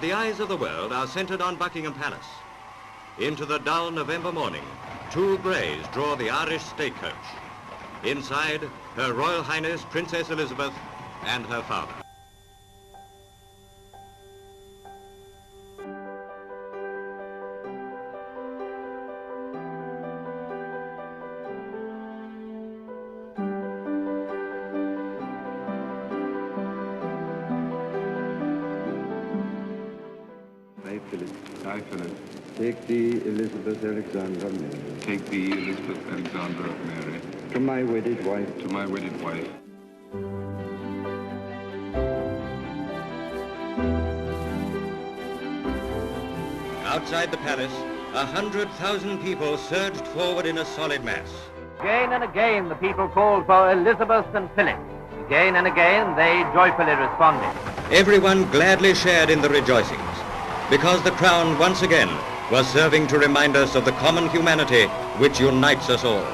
The eyes of the world are centred on Buckingham Palace. Into the dull November morning, two greys draw the Irish stagecoach. Inside, Her Royal Highness Princess Elizabeth and her father. I, Philip. I, Philip. Take thee, Elizabeth Alexandra Mary. Take thee, Elizabeth Alexandra Mary. To my wedded wife. To my wedded wife. Outside the palace, 100,000 people surged forward in a solid mass. Again and again the people called for Elizabeth and Philip. Again and again they joyfully responded. Everyone gladly shared in the rejoicings, because the crown once again was serving to remind us of the common humanity which unites us all.